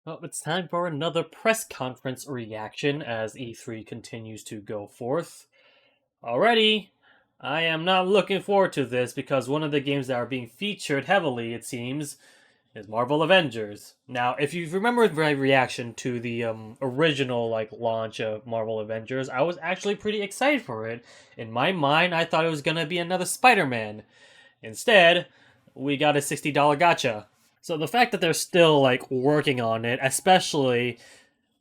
Well, it's time for another press conference reaction as E3 continues to go forth. Already, I am not looking forward to this because one of the games that are being featured heavily, it seems, is Marvel Avengers. Now, if you remember my reaction to the original launch of Marvel Avengers, I was actually pretty excited for it. In my mind, I thought it was gonna be another Spider-Man. Instead, we got a $60 gotcha. So the fact that they're still working on it, especially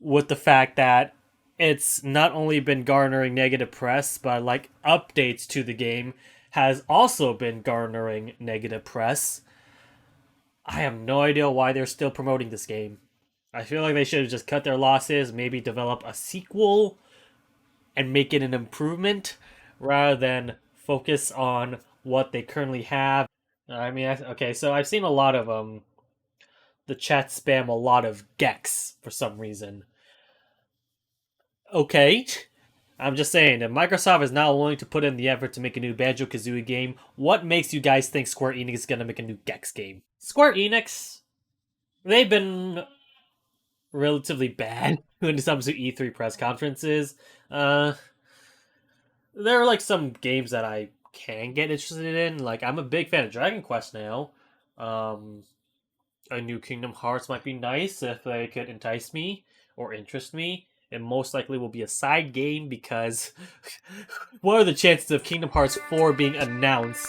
with the fact that it's not only been garnering negative press, but updates to the game has also been garnering negative press. I have no idea why they're still promoting this game. I feel like they should have just cut their losses, maybe develop a sequel and make it an improvement rather than focus on what they currently have. I mean, okay, so I've seen a lot of the chat spam a lot of Gex for some reason. Okay, I'm just saying, if Microsoft is not willing to put in the effort to make a new Banjo Kazooie game, what makes you guys think Square Enix is gonna make a new Gex game? Square Enix, they've been relatively bad when it comes to E3 press conferences. Uh, there are some games that I can get interested in. Like I'm a big fan of Dragon Quest now. Um, a new Kingdom Hearts might be nice if they could entice me or interest me. It most likely will be a side game because what are the chances of Kingdom Hearts 4 being announced?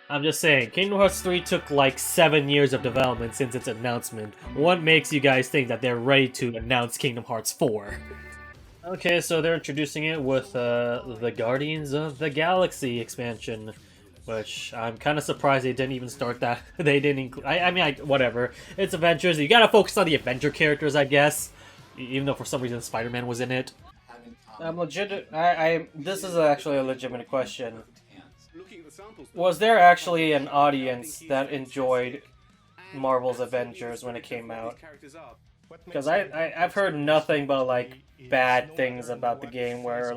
I'm just saying, Kingdom Hearts 3 took 7 years of development since its announcement. What makes you guys think that they're ready to announce Kingdom Hearts 4? Okay, so they're introducing it with the Guardians of the Galaxy expansion, which I'm kind of surprised they didn't even start that. They didn't include. I mean, whatever. It's Avengers. You gotta focus on the Avenger characters, I guess. Even though for some reason Spider-Man was in it. I'm legit. This is actually a legitimate question. Was there actually an audience that enjoyed Marvel's Avengers when it came out? Because I've heard nothing but bad things about the game, where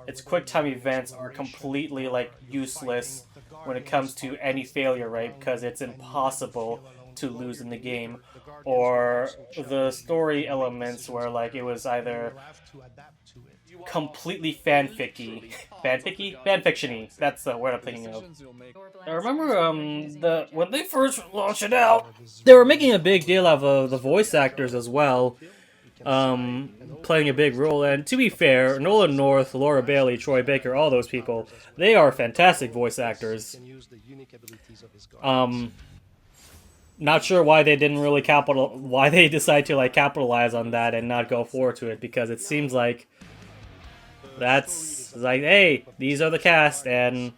its quick time events are completely useless when it comes to any failure rate because it's impossible to lose in the game, or the story elements where it was either completely fanfiction-y. That's the word I'm thinking of. I remember the when they first launched it out, they were making a big deal of the voice actors as well, playing a big role. And to be fair, Nolan North, Laura Bailey, Troy Baker, all those people, they are fantastic voice actors. Not sure why they didn't really why they decided to capitalize on that and not go forward to it, because it seems like that's hey, these are the cast, and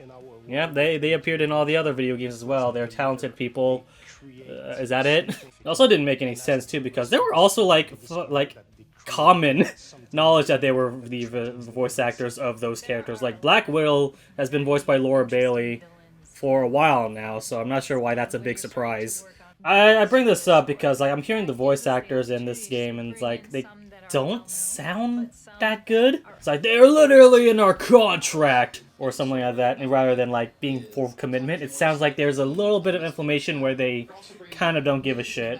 yeah, they appeared in all the other video games as well. They're talented people. Is that it? It also didn't make any sense too, because there were also common knowledge that they were the voice actors of those characters. Like Black Widow has been voiced by Laura Bailey for a while now, so I'm not sure why that's a big surprise. I bring this up because I'm hearing the voice actors in this game, and they don't sound that good. It's they're literally in our contract or something like that, and rather than being for commitment, it sounds like there's a little bit of inflammation where they kind of don't give a shit,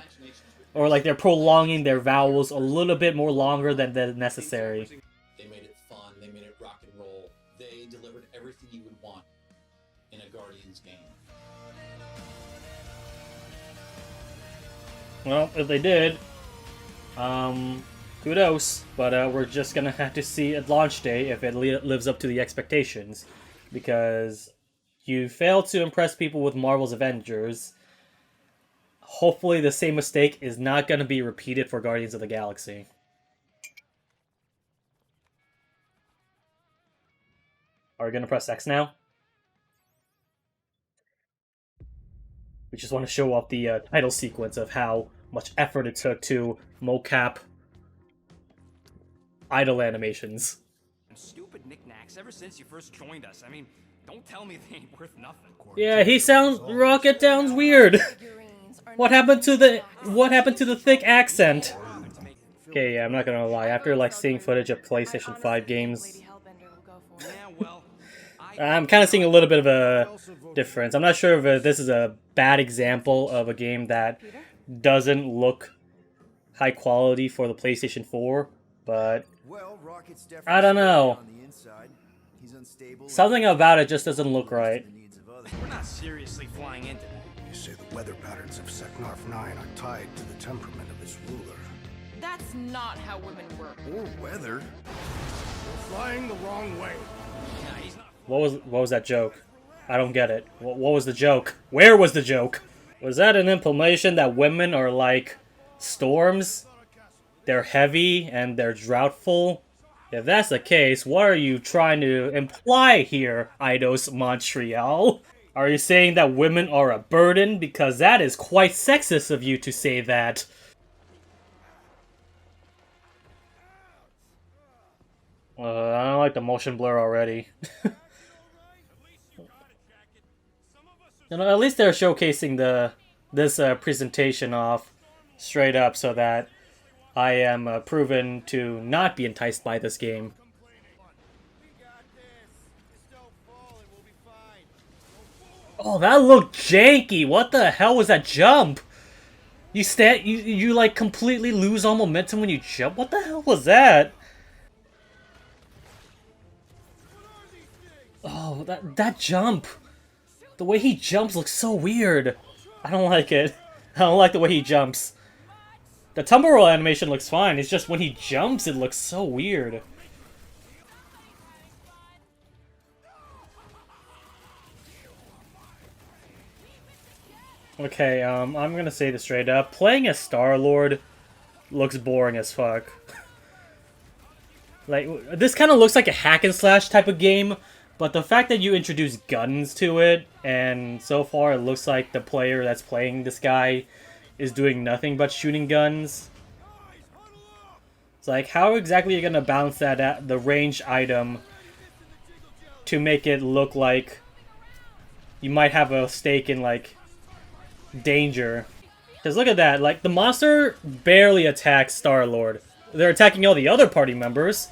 or they're prolonging their vowels a little bit more longer than necessary. They made it fun. They made it rock and roll. They delivered everything you would want in a Guardians game. Well, if they did, kudos, but we're just gonna have to see at launch day if it lives up to the expectations, because you failed to impress people with Marvel's Avengers. Hopefully the same mistake is not gonna be repeated for Guardians of the Galaxy. Are we gonna press X now? We just want to show off the title sequence of how much effort it took to mocap idle animations. Stupid knickknacks ever since you first joined us. I mean, don't tell me they ain't worth nothing. Yeah, Rocket sounds weird. What happened to the thick accent? Okay, yeah, I'm not gonna lie. After seeing footage of PlayStation 5 games, I'm kind of seeing a little bit of a difference. I'm not sure if this is a bad example of a game that doesn't look high quality for the PlayStation 4, but Well, Rocket's definitely I don't know. on the inside. He's unstable. Something about it just doesn't look right. We're not seriously flying into that. You say the weather patterns of Seknarf 9 are tied to the temperament of its ruler. That's not how women work. Or weather. You're flying the wrong way. Nah, he's not. What was that joke? I don't get it. What was the joke? Where was the joke? Was that an implication that women are like storms? They're heavy and they're droughtful? If that's the case, what are you trying to imply here, Eidos Montreal? Are you saying that women are a burden? Because that is quite sexist of you to say that. I don't like the motion blur already. At least they're showcasing this presentation off straight up so that I am proven to not be enticed by this game. Oh, that looked janky. What the hell was that jump? You like completely lose all momentum when you jump. What the hell was that? Oh, that jump. The way he jumps looks so weird. I don't like it. I don't like the way he jumps. The tumble roll animation looks fine. It's just when he jumps, it looks so weird. Okay, I'm gonna say this straight up. Playing as Star-Lord looks boring as fuck. Like, this kind of looks like a hack and slash type of game, but the fact that you introduce guns to it, and so far it looks like the player that's playing this guy is doing nothing but shooting guns. It's like, how exactly are you gonna balance that at the range item to make it look like you might have a stake in, like, danger? Because look at that, like, the monster barely attacks Star-Lord. They're attacking all the other party members.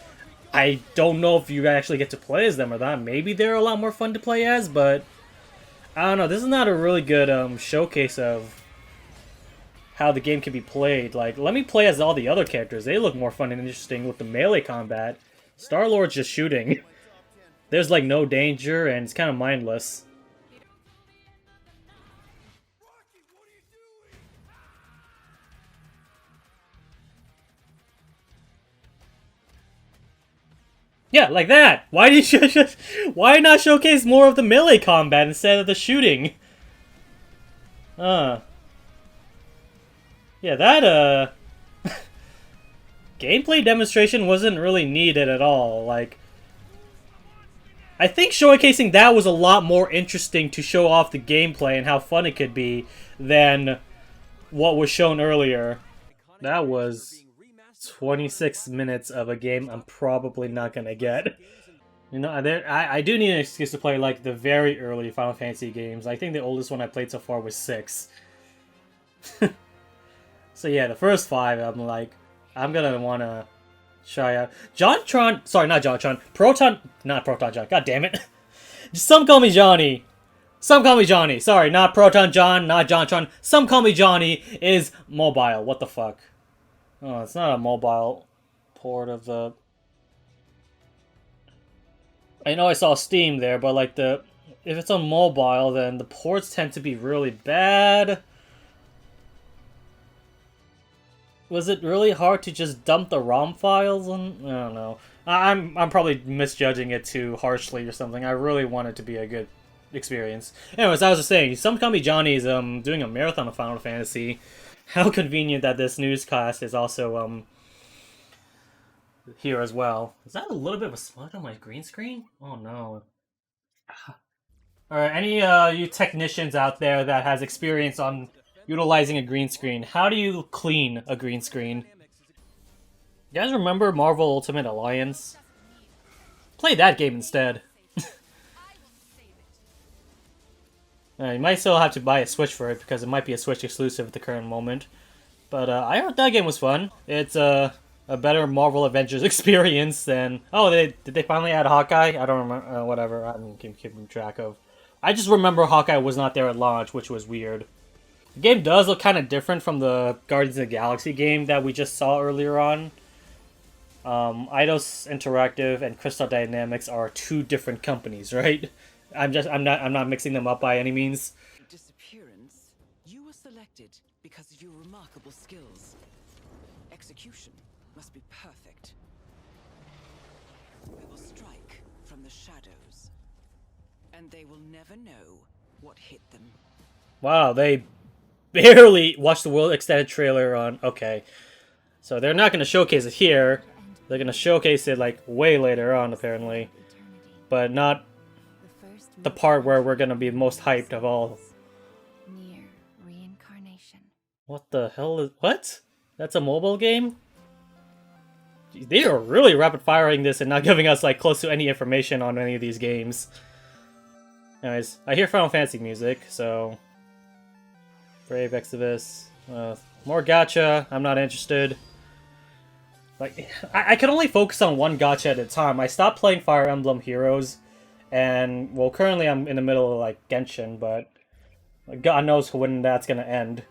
I don't know if you actually get to play as them or not. Maybe they're a lot more fun to play as, but I don't know. This is not a really good showcase of how the game can be played. Like, let me play as all the other characters. They look more fun and interesting with the melee combat. Star-Lord's just shooting. There's, like, no danger, and it's kind of mindless. Yeah, like that. Why did you just? Why not showcase more of the melee combat instead of the shooting? Yeah, that gameplay demonstration wasn't really needed at all. Like, I think showcasing that was a lot more interesting to show off the gameplay and how fun it could be than what was shown earlier. That was 26 minutes of a game I'm probably not gonna get. You know, I do need an excuse to play, like, the very early Final Fantasy games. I think the oldest one I played so far was 6. So yeah, the first 5, I'm gonna wanna try out. Sorry, not JonTron. Not Proton John, god damn it. Some call me Johnny. Some call me Johnny. Sorry, not Proton John, not JonTron. Some call me Johnny is mobile. What the fuck? Oh, it's not a mobile port of the... I know I saw Steam there, but like if it's on mobile, then the ports tend to be really bad. Was it really hard to just dump the ROM files? I don't know. I'm probably misjudging it too harshly or something. I really want it to be a good experience. Anyways, I was just saying, Some Call Me Johnny is doing a marathon of Final Fantasy. How convenient that this newscast is also here as well. Is that a little bit of a smudge on my green screen? Oh no. Alright, any you technicians out there that has experience on utilizing a green screen, how do you clean a green screen? You guys remember Marvel Ultimate Alliance? Play that game instead. You might still have to buy a Switch for it, because it might be a Switch exclusive at the current moment. But I heard that game was fun. It's a better Marvel Avengers experience than... Oh, did they finally add Hawkeye? I don't remember. Whatever, I'm keeping track of. I just remember Hawkeye was not there at launch, which was weird. The game does look kind of different from the Guardians of the Galaxy game that we just saw earlier on. Eidos Interactive and Crystal Dynamics are two different companies, right? I'm not mixing them up by any means. Disappearance. You were selected because of your remarkable skills. Execution must be perfect. We will strike from the shadows, and they will never know what hit them. Wow, they barely watched the World Extended trailer on... Okay. So they're not going to showcase it here. They're going to showcase it, like, way later on, apparently. But not the part where we're going to be most hyped of all. Near reincarnation. What the hell is... What? That's a mobile game? Jeez, they are really rapid-firing this and not giving us, like, close to any information on any of these games. Anyways, I hear Final Fantasy music, so... Brave Exodus. More gacha. I'm not interested. Like, I can only focus on one gacha at a time. I stopped playing Fire Emblem Heroes, and, well, currently I'm in the middle of, like, Genshin, but God knows when that's gonna end.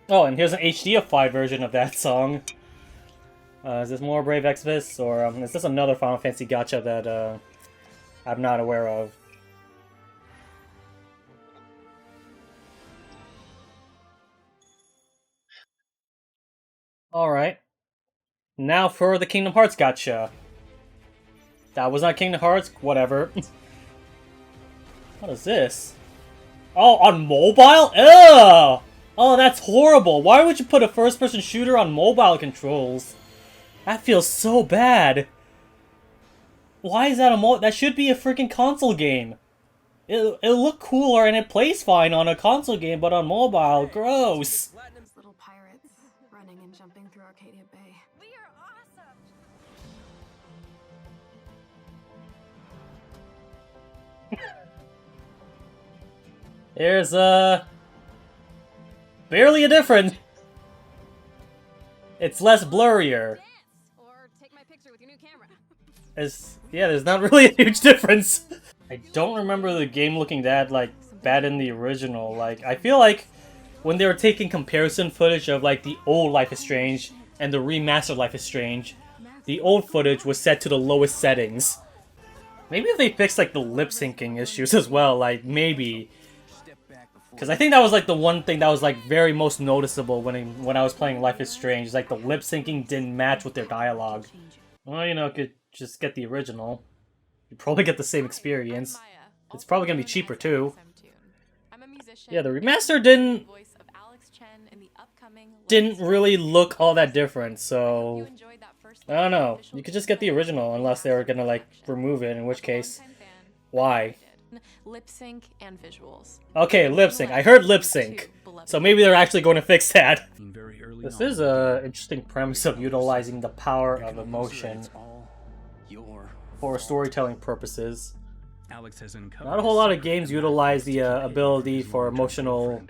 Oh, and here's an HDified version of that song. Is this more Brave Exodus, or is this another Final Fantasy gacha that I'm not aware of? Alright. Now for the Kingdom Hearts gacha. That was not Kingdom Hearts? Whatever. What is this? Oh, on mobile? Ugh! Oh, that's horrible. Why would you put a first-person shooter on mobile controls? That feels so bad. Why is that that should be a freaking console game. It'll look cooler and it plays fine on a console game, but on mobile, gross. Little pirates running and jumping through Arcadia Bay. We are awesome. There's barely a difference. It's less blurrier. Dance or take my picture with your new camera. Yeah, there's not really a huge difference. I don't remember the game looking that, like, bad in the original. Like, I feel like when they were taking comparison footage of, like, the old Life is Strange and the remastered Life is Strange, the old footage was set to the lowest settings. Maybe if they fixed, like, the lip-syncing issues as well, like, maybe. Because I think that was, like, the one thing that was, like, very most noticeable when I was playing Life is Strange. Like, the lip-syncing didn't match with their dialogue. Well, you know, could just get the original. You'd probably get the same experience. It's probably gonna be cheaper, too. Yeah, the remaster didn't really look all that different, so... I don't know. You could just get the original, unless they were gonna, like, remove it, in which case... Why? Lip sync and visuals. Okay, lip sync. I heard lip sync. So maybe they're actually going to fix that. This is an interesting premise of utilizing the power of emotion for storytelling purposes. Not a whole lot of games utilize the ability for emotional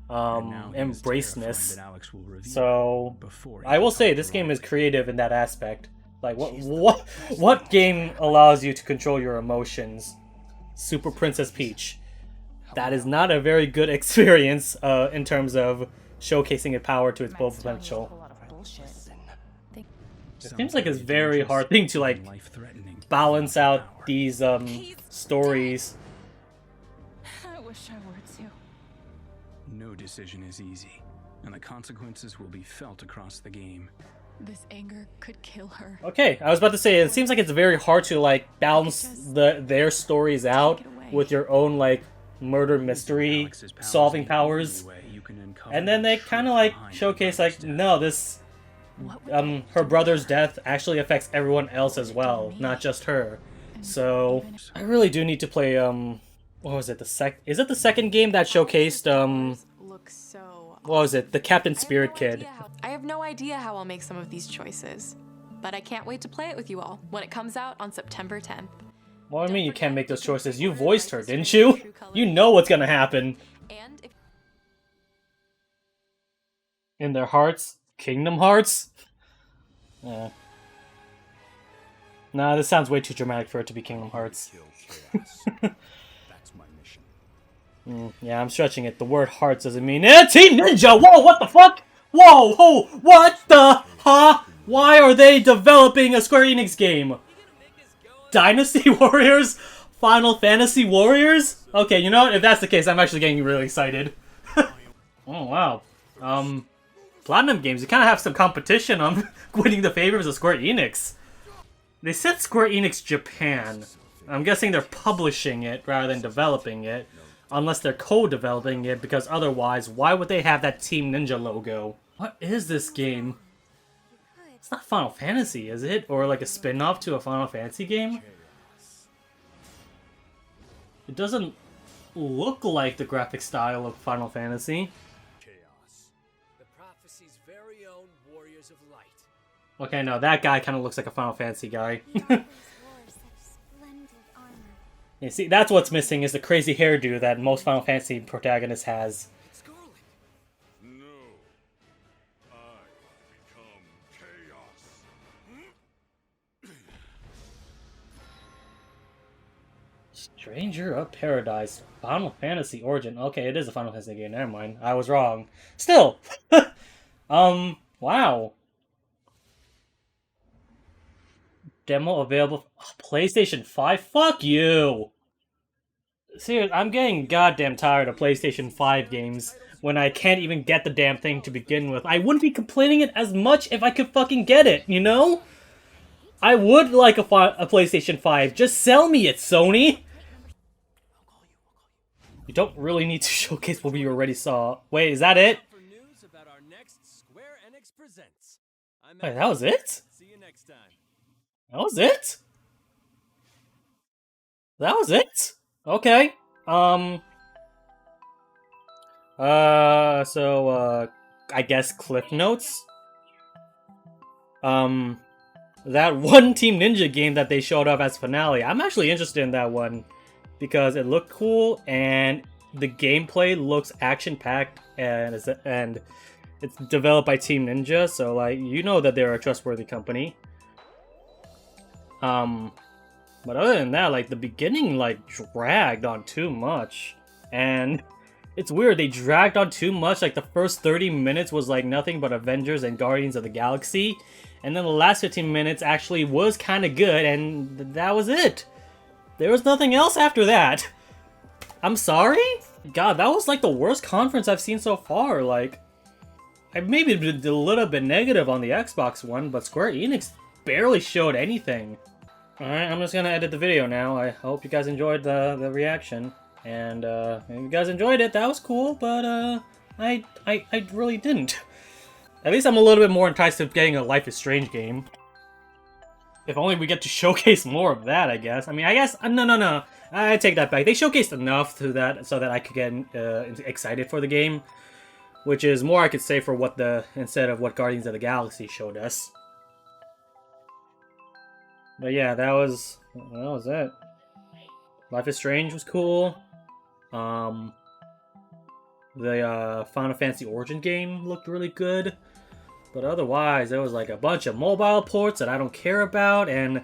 embraceness. So I will say this game is creative in that aspect. Like what game allows you to control your emotions? Super Princess Peach. That is not a very good experience in terms of showcasing its power to its full potential. It seems like it's a very hard thing to like balance out these stories. I wish I were too. No decision is easy, and the consequences will be felt across the game. This anger could kill her. Okay, I was about to say, it seems like it's very hard to like balance their stories out with your own like murder mystery solving powers. And then they kind of like showcase like, no, this her brother's death actually affects everyone else as well, not just her. So I really do need to play what was it, is it the second game that showcased what was it, the Captain Spirit Kid? I have no idea how I'll make some of these choices, but I can't wait to play it with you all when it comes out on September 10th. What do you mean you can't make those choices? You voiced her, didn't you? You know what's gonna happen. And if in their hearts, Kingdom Hearts? Yeah. Nah, this sounds way too dramatic for it to be Kingdom Hearts. Yeah, I'm stretching it. The word hearts doesn't mean Team Ninja! Whoa, what the fuck? Whoa, ho, what the, huh? Why are they developing a Square Enix game? Dynasty Warriors? Final Fantasy Warriors? Okay, you know what? If that's the case, I'm actually getting really excited. Oh, wow. Platinum Games, you kind of have some competition on winning the favors of Square Enix. They said Square Enix Japan. I'm guessing they're publishing it rather than developing it. Unless they're co-developing it, because otherwise, why would they have that Team Ninja logo? What is this game? It's not Final Fantasy, is it? Or like a spin-off to a Final Fantasy game? It doesn't look like the graphic style of Final Fantasy. The prophecy's very own warriors of light. Okay, no, that guy kind of looks like a Final Fantasy guy. You see, that's what's missing is the crazy hairdo that most Final Fantasy protagonist has. No, I become chaos. Stranger of Paradise, Final Fantasy Origin. Okay, it is a Final Fantasy game. Never mind, I was wrong. Still, wow. Demo available. Oh, PlayStation 5? Fuck you! Seriously, I'm getting goddamn tired of PlayStation 5 games when I can't even get the damn thing to begin with. I wouldn't be complaining it as much if I could fucking get it, you know? I would like a PlayStation 5. Just sell me it, Sony! You don't really need to showcase what we already saw. Wait, is that it? Wait, that was it? See you next time. That was it? That was it? Okay. I guess Cliff Notes? That one Team Ninja game that they showed off as finale, I'm actually interested in that one. Because it looked cool, and the gameplay looks action-packed, and it's developed by Team Ninja, so, like, you know that they're a trustworthy company. But other than that, like, the beginning, like, dragged on too much. And it's weird, they dragged on too much. Like, the first 30 minutes was, like, nothing but Avengers and Guardians of the Galaxy. And then the last 15 minutes actually was kind of good, and that was it. There was nothing else after that. I'm sorry? God, that was, like, the worst conference I've seen so far. Like, I maybe been a little bit negative on the Xbox One, but Square Enix barely showed anything. Alright, I'm just gonna edit the video now. I hope you guys enjoyed the reaction. And, if you guys enjoyed it, that was cool, but, I really didn't. At least I'm a little bit more enticed of getting a Life is Strange game. If only we get to showcase more of that, I guess. I mean, I guess, no. I take that back. They showcased enough to that so that I could get excited for the game. Which is more I could say for what instead of what Guardians of the Galaxy showed us. But yeah, that was it. Life is Strange was cool. The Final Fantasy Origin game looked really good. But otherwise, there was like a bunch of mobile ports that I don't care about, and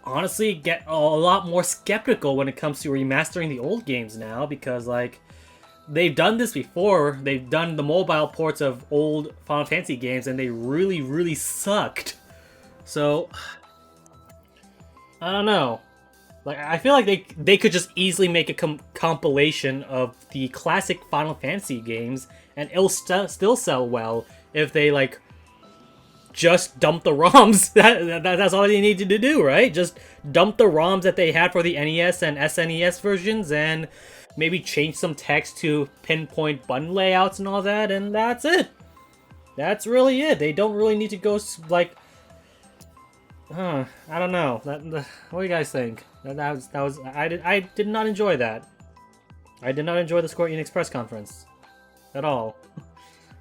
honestly get a lot more skeptical when it comes to remastering the old games now, because like they've done this before. They've done the mobile ports of old Final Fantasy games, and they really, really sucked. So I don't know. Like, I feel like they could just easily make a compilation of the classic Final Fantasy games, and it'll still sell well if they, like, just dump the ROMs. That's all they needed to do, right? Just dump the ROMs that they had for the NES and SNES versions, and maybe change some text to pinpoint button layouts and all that, and that's it. That's really it. They don't really need to go, like... I don't know. What do you guys think? I did not enjoy that. I did not enjoy the Square Enix press conference. At all.